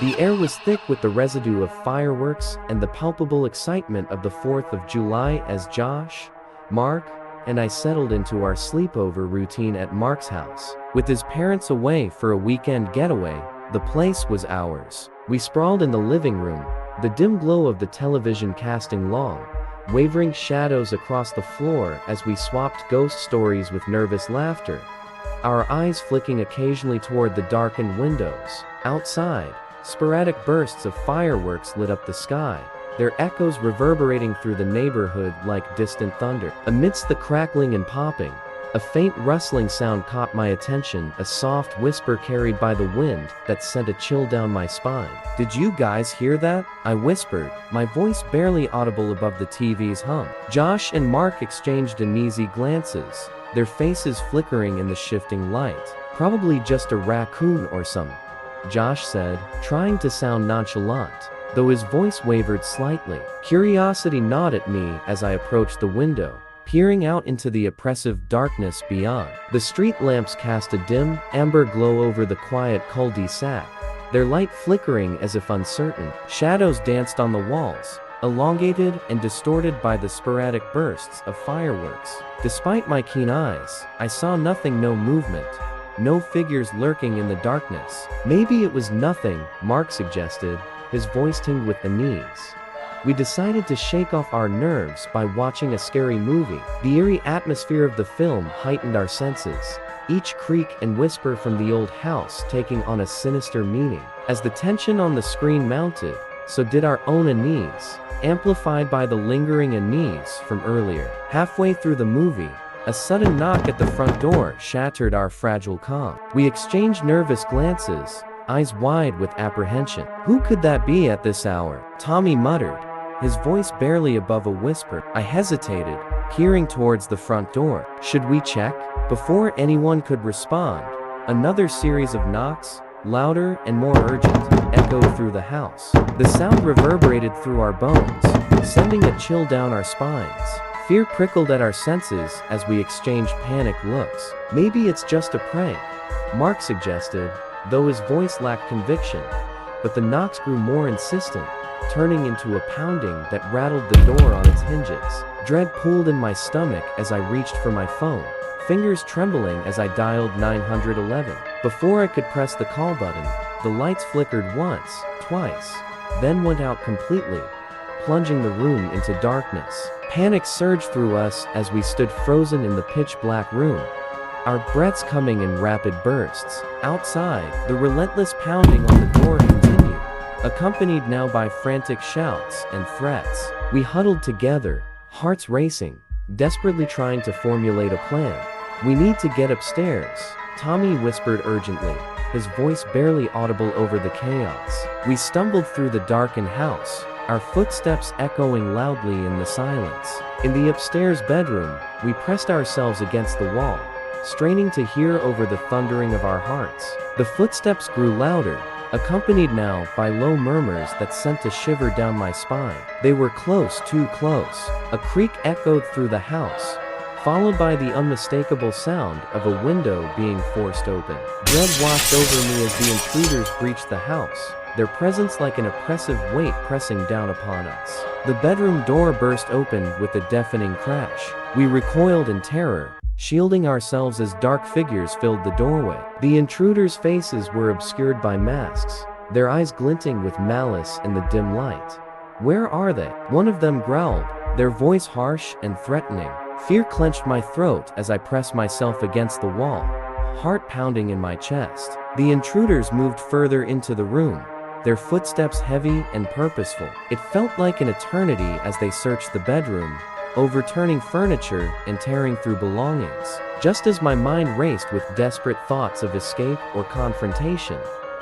The air was thick with the residue of fireworks and the palpable excitement of the 4th of July as Josh, Mark, and I settled into our sleepover routine at Mark's house. With his parents away for a weekend getaway, the place was ours. We sprawled in the living room, the dim glow of the television casting long, wavering shadows across the floor as we swapped ghost stories with nervous laughter, our eyes flicking occasionally toward the darkened windows. Outside, sporadic bursts of fireworks lit up the sky, their echoes reverberating through the neighborhood like distant thunder. Amidst the crackling and popping, a faint rustling sound caught my attention, a soft whisper carried by the wind that sent a chill down my spine. "Did you guys hear that?" I whispered, my voice barely audible above the TV's hum. Josh and Mark exchanged uneasy glances, their faces flickering in the shifting light. "Probably just a raccoon or something," Josh said, trying to sound nonchalant, though his voice wavered slightly. Curiosity gnawed at me as I approached the window, peering out into the oppressive darkness beyond. The street lamps cast a dim, amber glow over the quiet cul-de-sac, their light flickering as if uncertain. Shadows danced on the walls, elongated and distorted by the sporadic bursts of fireworks. Despite my keen eyes, I saw nothing, no movement, no figures lurking in the darkness. "Maybe it was nothing," Mark suggested, his voice tinged with unease. We decided to shake off our nerves by watching a scary movie. The eerie atmosphere of the film heightened our senses, each creak and whisper from the old house taking on a sinister meaning. As the tension on the screen mounted, so did our own unease, amplified by the lingering unease from earlier. Halfway through the movie, a sudden knock at the front door shattered our fragile calm. We exchanged nervous glances, eyes wide with apprehension. "Who could that be at this hour?" Tommy muttered, his voice barely above a whisper. I hesitated, peering towards the front door. "Should we check?" Before anyone could respond, another series of knocks, louder and more urgent, echoed through the house. The sound reverberated through our bones, sending a chill down our spines. Fear prickled at our senses as we exchanged panicked looks. "Maybe it's just a prank," Mark suggested, though his voice lacked conviction. But the knocks grew more insistent, turning into a pounding that rattled the door on its hinges. Dread pulled in my stomach as I reached for my phone, fingers trembling as I dialed 911. Before I could press the call button, the lights flickered once, twice, then went out completely, plunging the room into darkness. Panic surged through us as we stood frozen in the pitch-black room, our breaths coming in rapid bursts. Outside, the relentless pounding on the door continued, accompanied now by frantic shouts and threats. We huddled together, hearts racing, desperately trying to formulate a plan. "We need to get upstairs," Tommy whispered urgently, his voice barely audible over the chaos. We stumbled through the darkened house, our footsteps echoing loudly in the silence. In the upstairs bedroom, we pressed ourselves against the wall, straining to hear over the thundering of our hearts. The footsteps grew louder, accompanied now by low murmurs that sent a shiver down my spine. They were close, too close. A creak echoed through the house, followed by the unmistakable sound of a window being forced open. Dread washed over me as the intruders breached the house, their presence like an oppressive weight pressing down upon us. The bedroom door burst open with a deafening crash. We recoiled in terror, shielding ourselves as dark figures filled the doorway. The intruders' faces were obscured by masks, their eyes glinting with malice in the dim light. "Where are they?" one of them growled, their voice harsh and threatening. Fear clenched my throat as I pressed myself against the wall, heart pounding in my chest. The intruders moved further into the room, their footsteps heavy and purposeful. It felt like an eternity as they searched the bedroom, overturning furniture and tearing through belongings. Just as my mind raced with desperate thoughts of escape or confrontation,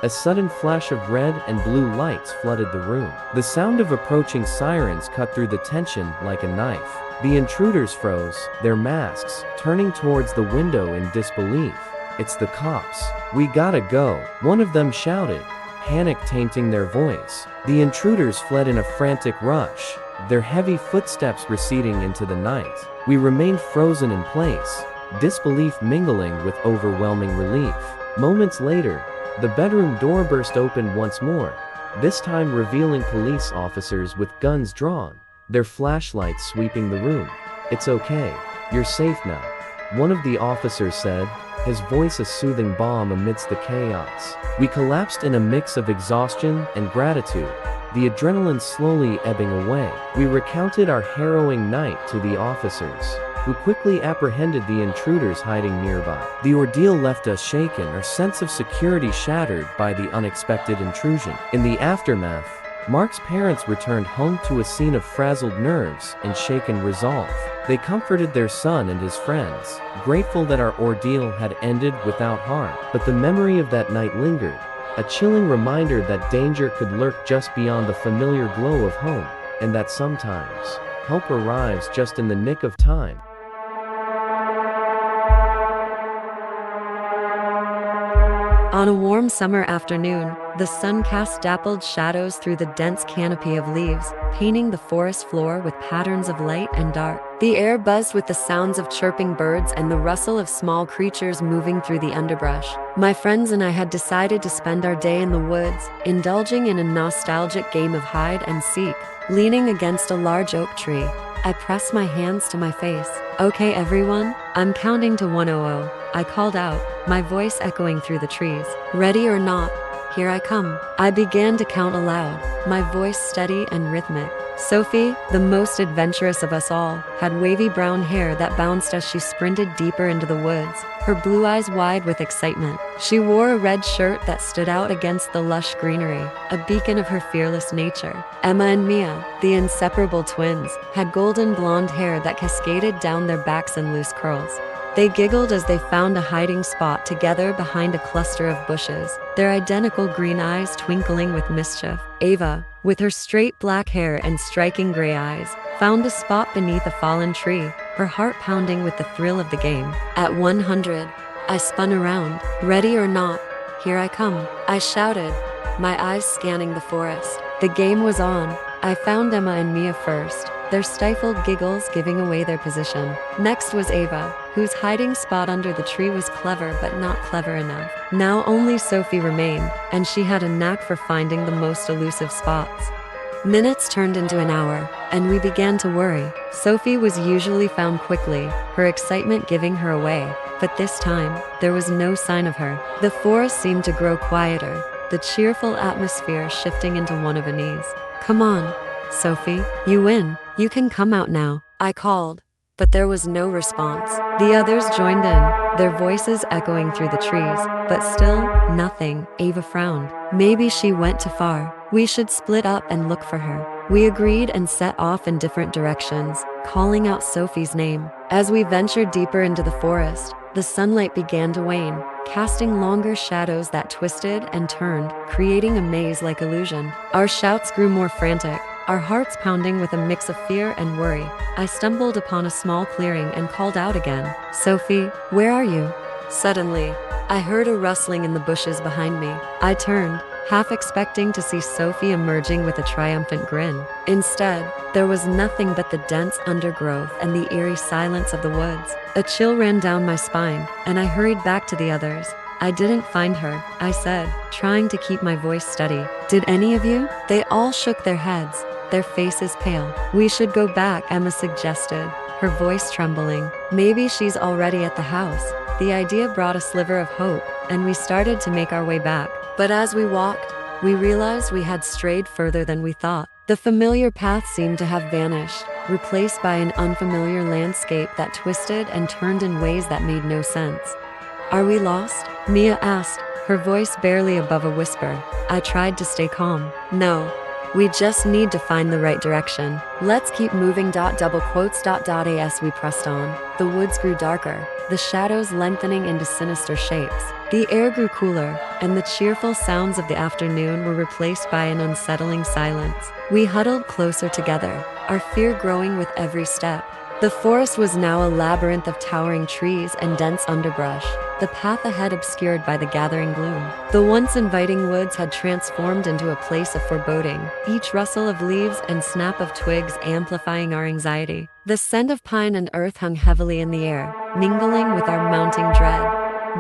a sudden flash of red and blue lights flooded the room. The sound of approaching sirens cut through the tension like a knife. The intruders froze, their masks turning towards the window in disbelief. "It's the cops. We gotta go," one of them shouted, panic tainting their voice. The intruders fled in a frantic rush, their heavy footsteps receding into the night. We remained frozen in place, disbelief mingling with overwhelming relief. Moments later, the bedroom door burst open once more, this time revealing police officers with guns drawn, their flashlights sweeping the room. "It's okay. You're safe now," one of the officers said, his voice a soothing balm amidst the chaos. We collapsed in a mix of exhaustion and gratitude, the adrenaline slowly ebbing away. We recounted our harrowing night to the officers, who quickly apprehended the intruders hiding nearby. The ordeal left us shaken, our sense of security shattered by the unexpected intrusion. In the aftermath, Mark's parents returned home to a scene of frazzled nerves and shaken resolve. They comforted their son and his friends, grateful that our ordeal had ended without harm. But the memory of that night lingered, a chilling reminder that danger could lurk just beyond the familiar glow of home, and that sometimes, help arrives just in the nick of time. On a warm summer afternoon, the sun cast dappled shadows through the dense canopy of leaves, painting the forest floor with patterns of light and dark. The air buzzed with the sounds of chirping birds and the rustle of small creatures moving through the underbrush. My friends and I had decided to spend our day in the woods, indulging in a nostalgic game of hide and seek. Leaning against a large oak tree, I pressed my hands to my face. "Okay, everyone, I'm counting to 100, I called out, my voice echoing through the trees. "Ready or not, here I come." I began to count aloud, my voice steady and rhythmic. Sophie, the most adventurous of us all, had wavy brown hair that bounced as she sprinted deeper into the woods, her blue eyes wide with excitement. She wore a red shirt that stood out against the lush greenery, a beacon of her fearless nature. Emma and Mia, the inseparable twins, had golden blonde hair that cascaded down their backs in loose curls. They giggled as they found a hiding spot together behind a cluster of bushes, their identical green eyes twinkling with mischief. Ava, with her straight black hair and striking gray eyes, found a spot beneath a fallen tree, her heart pounding with the thrill of the game. At 100, I spun around. "Ready or not, here I come," I shouted, my eyes scanning the forest. The game was on. I found Emma and Mia first, their stifled giggles giving away their position. Next was Ava, whose hiding spot under the tree was clever but not clever enough. Now only Sophie remained, and she had a knack for finding the most elusive spots. Minutes turned into an hour, and we began to worry. Sophie was usually found quickly, her excitement giving her away, but this time, there was no sign of her. The forest seemed to grow quieter, the cheerful atmosphere shifting into one of unease. "Come on, Sophie, you win. You can come out now," I called, but there was no response. The others joined in, their voices echoing through the trees, but still, nothing. Ava frowned. "Maybe she went too far. We should split up and look for her." We agreed and set off in different directions, calling out Sophie's name. As we ventured deeper into the forest, the sunlight began to wane, casting longer shadows that twisted and turned, creating a maze-like illusion. Our shouts grew more frantic, our hearts pounding with a mix of fear and worry. I stumbled upon a small clearing and called out again, "Sophie, where are you?" Suddenly, I heard a rustling in the bushes behind me. I turned, half expecting to see Sophie emerging with a triumphant grin. Instead, there was nothing but the dense undergrowth and the eerie silence of the woods. A chill ran down my spine, and I hurried back to the others. "I didn't find her," I said, trying to keep my voice steady. "Did any of you?" They all shook their heads, their faces pale. "We should go back," Emma suggested, her voice trembling. "Maybe she's already at the house." The idea brought a sliver of hope, and we started to make our way back. But as we walked, we realized we had strayed further than we thought. The familiar path seemed to have vanished, replaced by an unfamiliar landscape that twisted and turned in ways that made no sense. "Are we lost?" Mia asked, her voice barely above a whisper. I tried to stay calm. "No. We just need to find the right direction. Let's keep moving. Double quotes. As we pressed on, the woods grew darker, the shadows lengthening into sinister shapes. The air grew cooler, and the cheerful sounds of the afternoon were replaced by an unsettling silence. We huddled closer together, our fear growing with every step. The forest was now a labyrinth of towering trees and dense underbrush, the path ahead obscured by the gathering gloom. The once inviting woods had transformed into a place of foreboding, each rustle of leaves and snap of twigs amplifying our anxiety. The scent of pine and earth hung heavily in the air, mingling with our mounting dread.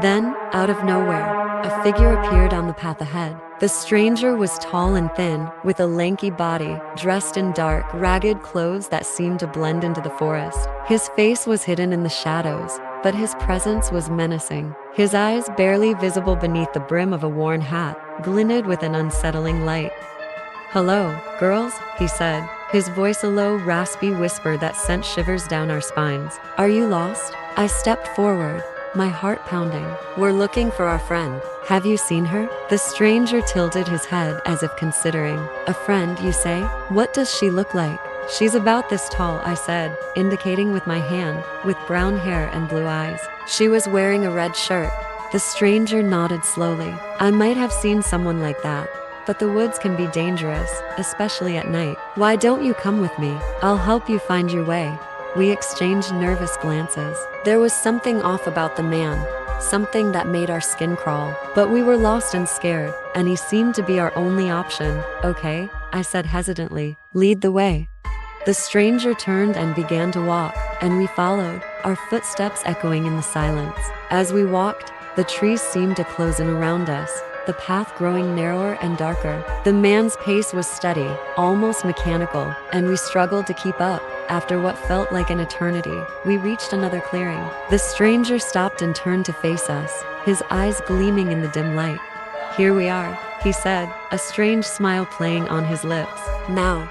Then, out of nowhere, a figure appeared on the path ahead. The stranger was tall and thin, with a lanky body, dressed in dark, ragged clothes that seemed to blend into the forest. His face was hidden in the shadows, but his presence was menacing. His eyes, barely visible beneath the brim of a worn hat, glinted with an unsettling light. "Hello, girls," he said, his voice a low, raspy whisper that sent shivers down our spines. "Are you lost?" I stepped forward, my heart pounding. "We're looking for our friend. Have you seen her?" The stranger tilted his head as if considering. "A friend, you say? What does she look like?" "She's about this tall," I said, indicating with my hand, with brown hair and blue eyes. "She was wearing a red shirt." The stranger nodded slowly. "I might have seen someone like that. But the woods can be dangerous, especially at night. Why don't you come with me? I'll help you find your way." We exchanged nervous glances. There was something off about the man, something that made our skin crawl. But we were lost and scared, and he seemed to be our only option. "Okay," I said hesitantly. "Lead the way." The stranger turned and began to walk, and we followed, our footsteps echoing in the silence. As we walked, the trees seemed to close in around us, the path growing narrower and darker. The man's pace was steady, almost mechanical, and we struggled to keep up. After what felt like an eternity, we reached another clearing. The stranger stopped and turned to face us, his eyes gleaming in the dim light. "Here we are," he said, a strange smile playing on his lips. "Now,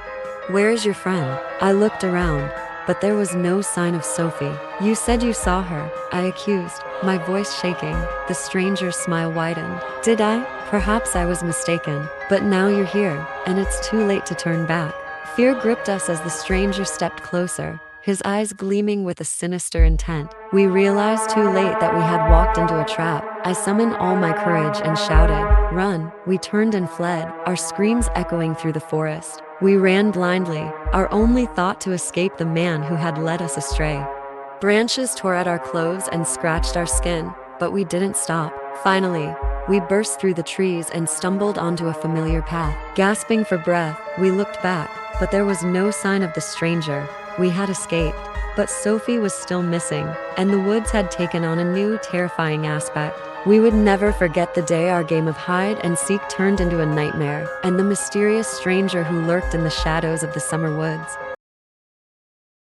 where is your friend?" I looked around, but there was no sign of Sophie. "You said you saw her," I accused, my voice shaking. The stranger's smile widened. "Did I? Perhaps I was mistaken. But now you're here, and it's too late to turn back." Fear gripped us as the stranger stepped closer, his eyes gleaming with a sinister intent. We realized too late that we had walked into a trap. I summoned all my courage and shouted, "Run!" We turned and fled, our screams echoing through the forest. We ran blindly, our only thought to escape the man who had led us astray. Branches tore at our clothes and scratched our skin, but we didn't stop. Finally, we burst through the trees and stumbled onto a familiar path. Gasping for breath, we looked back, but there was no sign of the stranger. We had escaped, but Sophie was still missing, and the woods had taken on a new, terrifying aspect. We would never forget the day our game of hide and seek turned into a nightmare, and the mysterious stranger who lurked in the shadows of the summer woods.